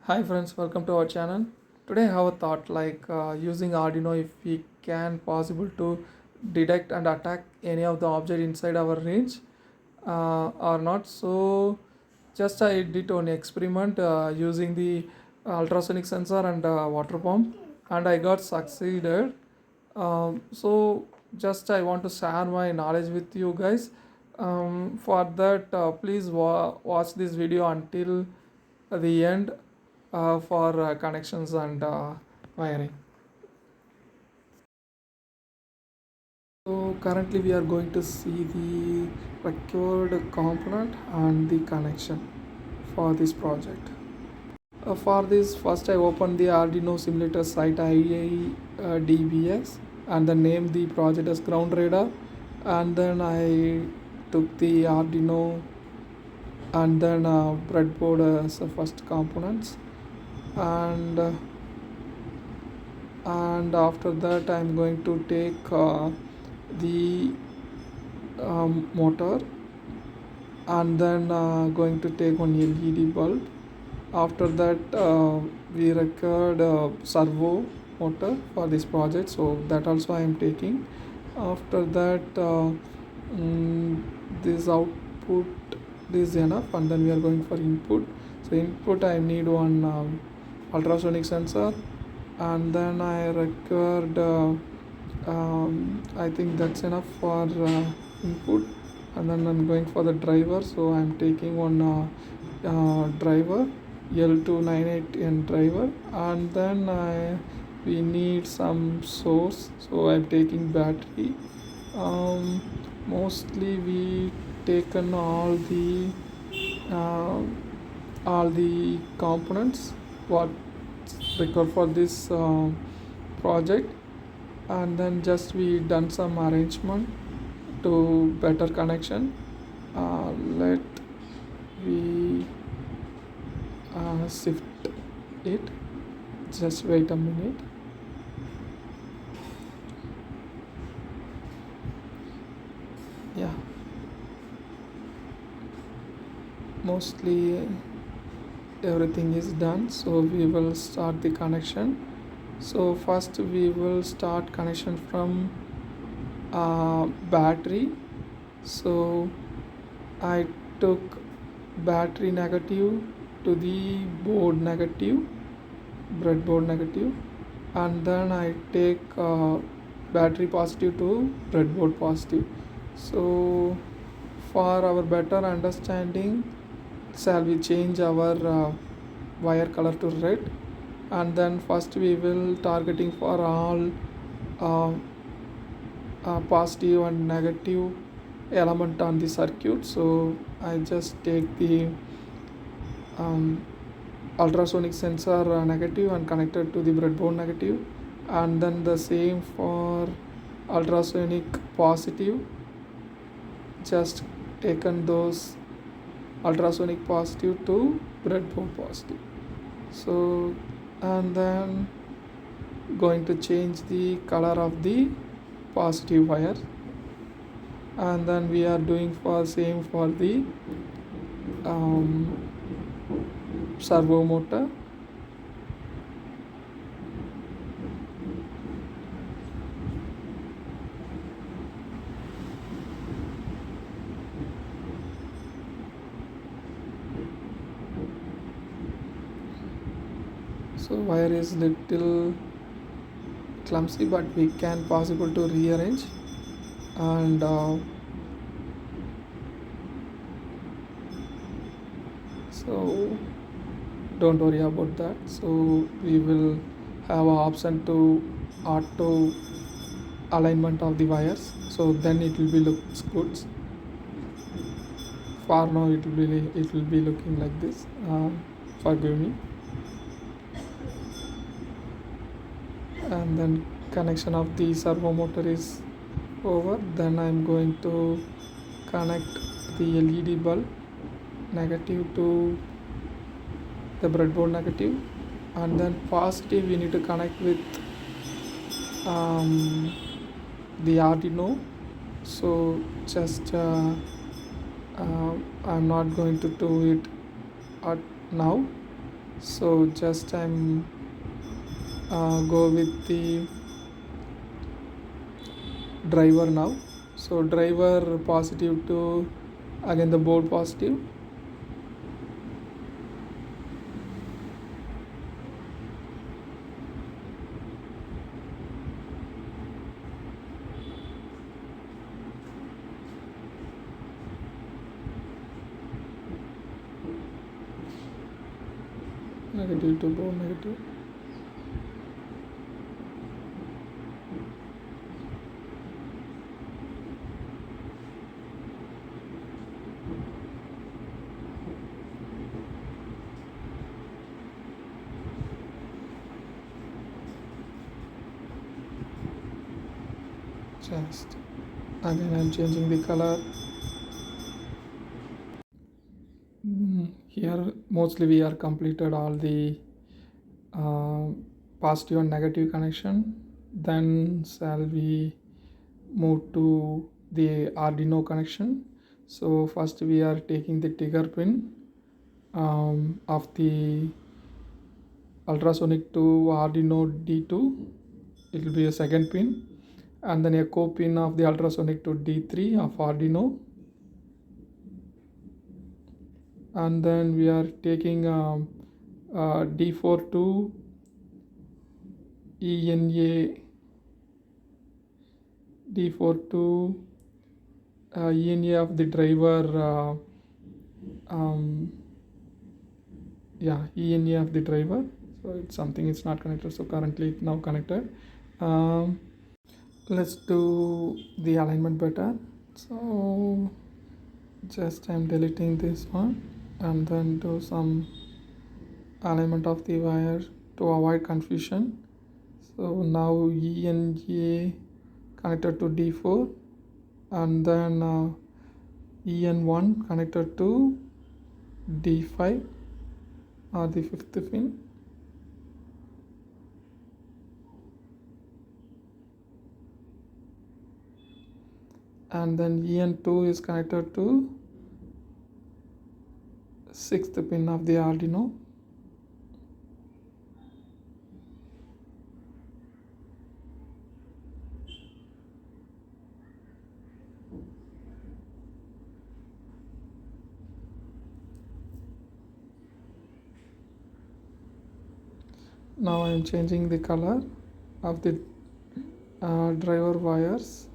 Hi friends, welcome to our channel. Today I have a thought using Arduino if we can possible to detect and attack any of the object inside our range or not. So just I did an experiment using the ultrasonic sensor and water pump and I got succeeded. So just I want to share my knowledge with you guys. For that please watch this video until the end for connections and wiring. So currently we are going to see the required component and the connection for this project. For this, first I opened the Arduino simulator site IIDBS and then named the project as ground radar, and then I took the Arduino and then breadboard as the first components, and after that I'm going to take the motor, and then going to take one LED bulb. After that we required servo motor for this project, so that also I am taking. After that this output is enough, and then we are going for input. So input I need one ultrasonic sensor, and then I required I think that's enough for input, and then I'm going for the driver. So I'm taking one driver L298N driver, and then we need some source, so I'm taking battery. Mostly we taken uh, all the components what required for this project, and then just we done some arrangement to better connection. Let we shift it, just wait a minute. Yeah, mostly everything is done, so we will start the connection. So first we will start connection from battery. So I took battery negative to the board negative, breadboard negative, and then I take battery positive to breadboard positive. So for our better understanding, shall we change our wire color to red, and then first we will targeting for all uh, positive and negative element on the circuit. So I just take the um, ultrasonic sensor negative and connected to the breadboard negative, and then the same for ultrasonic positive, just taken those ultrasonic positive to breadboard positive. So and then going to change the color of the positive wire, and then we are doing for same for the um, servo motor. So wire is little clumsy, but we can possible to rearrange, and so don't worry about that. So we will have an option to auto alignment of the wires, so then it will be looks good. For now it will be looking like this. Forgive me. And then connection of the servo motor is over. Then I'm going to connect the LED bulb negative to the breadboard negative, and then positive we need to connect with um, the Arduino. So just I'm not going to do it at now. So just I'm go with the driver now. So driver positive to again the board positive, negative to board negative. Just again I'm changing the color. Here mostly we are completed all the uh, positive and negative connection. Then shall we move to the Arduino connection. So first we are taking the trigger pin of the ultrasonic to Arduino D2. It will be a second pin, and then a co-pin of the ultrasonic to D3 of Arduino, and then we are taking D4 to ENA, D4 to ENA of the driver, um, ENA of the driver. So it's something it's not connected, so currently it's now connected. um, let's do the alignment better. So just I'm deleting this one and then do some alignment of the wire to avoid confusion. So now ENA connected to D4, and then EN1 connected to D5 or the fifth pin, and then EN2 is connected to sixth pin of the Arduino. Now I am changing the color of the driver wires,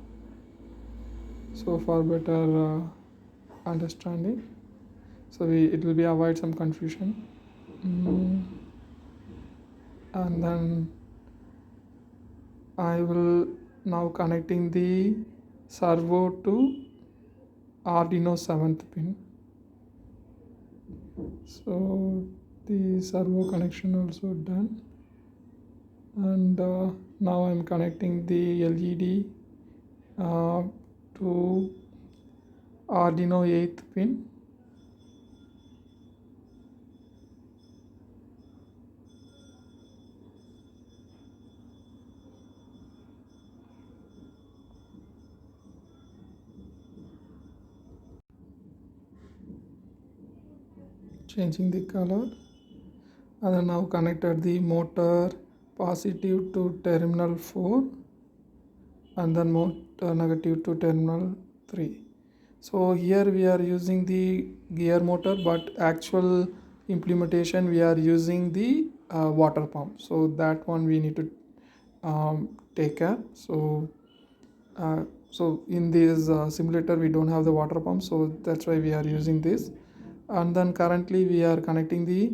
so for better understanding. So it will be avoid some confusion. And then I will now connecting the servo to Arduino 7th pin. So the servo connection also done, and now I'm connecting the LED to Arduino 8th pin. Changing the color, and then now connected the motor positive to terminal 4, and then motor negative to terminal 3. So here we are using the gear motor, but actual implementation we are using the water pump, so that one we need to take care. So in this simulator we don't have the water pump, so that's why we are using this. And then currently we are connecting the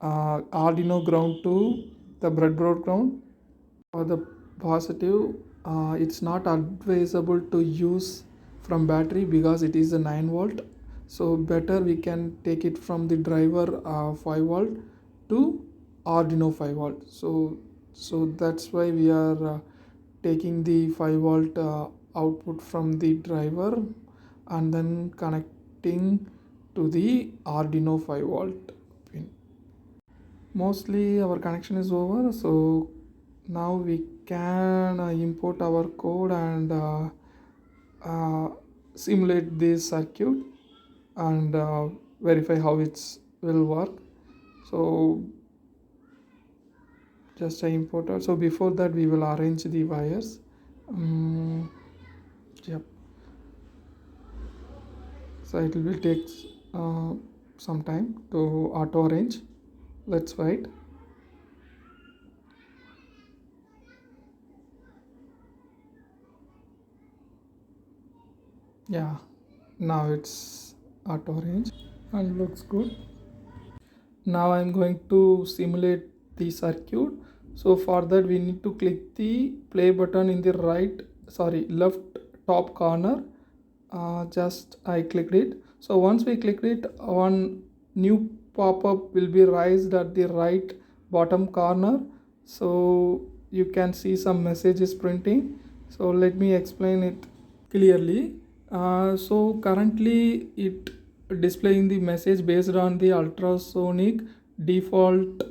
Arduino ground to the breadboard ground. For the positive, it's not advisable to use from battery because it is a 9 volt, so better we can take it from the driver 5 volt to Arduino 5 volt. So that's why we are taking the 5 volt output from the driver and then connecting to the Arduino 5 volt pin. Mostly our connection is over, so now we can import our code and uh, simulate this circuit and verify how it will work. So just I imported. So before that we will arrange the wires. Yep. So it will take uh, some time to auto arrange. Let's wait. Yeah, now it's auto arrange and looks good. Now I'm going to simulate the circuit. So for that we need to click the play button in the left top corner. Just I clicked it. So once we clicked it, one new pop-up will be raised at the right bottom corner. So you can see some messages printing. So let me explain it clearly. So currently it displaying the message based on the ultrasonic default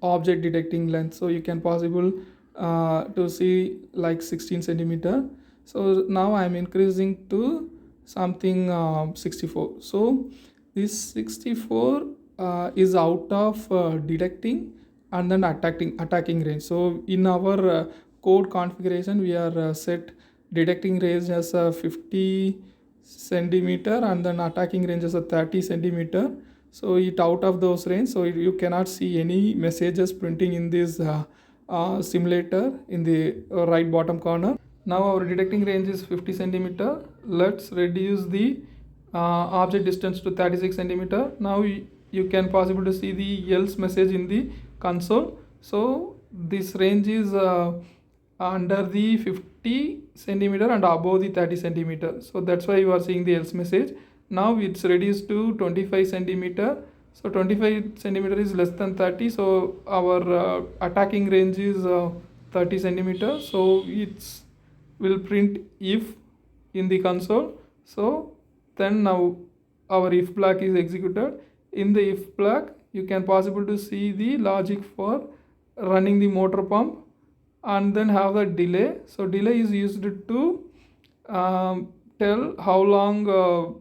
object detecting length. So you can possible to see like 16 centimeter. So now I'm increasing to something 64. So this 64 is out of detecting and then attacking range. So in our code configuration we are set detecting range as a 50 centimeter and then attacking range as a 30 centimeter. So it out of those range, so you cannot see any messages printing in this simulator in the right bottom corner. Now our detecting range is 50 centimeter. Let's reduce the object distance to 36 centimeter. Now you can possible to see the else message in the console. So this range is under the 50 centimeter and above the 30 centimeter. So that's why you are seeing the else message. Now it's reduced to 25 centimeter. So 25 centimeter is less than 30. So our attacking range is 30 centimeter. So it's will print if in the console. So then now our if block is executed. In the if block you can possible to see the logic for running the motor pump and then have the delay. So delay is used to tell how long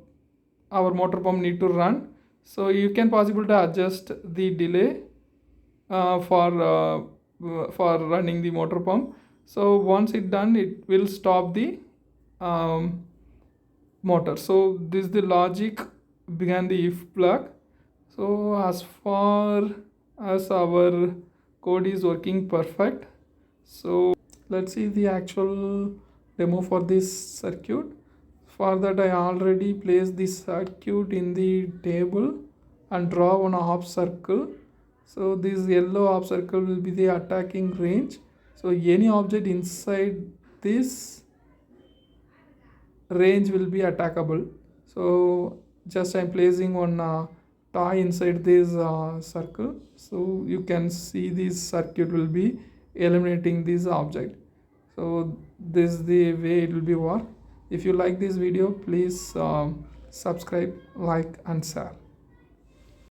our motor pump need to run. So you can possible to adjust the delay for running the motor pump. So once it done, it will stop the um, motor. So this is the logic behind the if block. So as far as our code is working perfect, so let's see the actual demo for this circuit. For that I already placed this circuit in the table and draw one half circle. So this yellow half circle will be the attacking range. So any object inside this range will be attackable. So just I'm placing one tie inside this circle. So you can see this circuit will be eliminating this object. So this is the way it will be work. If you like this video, please subscribe, like and share.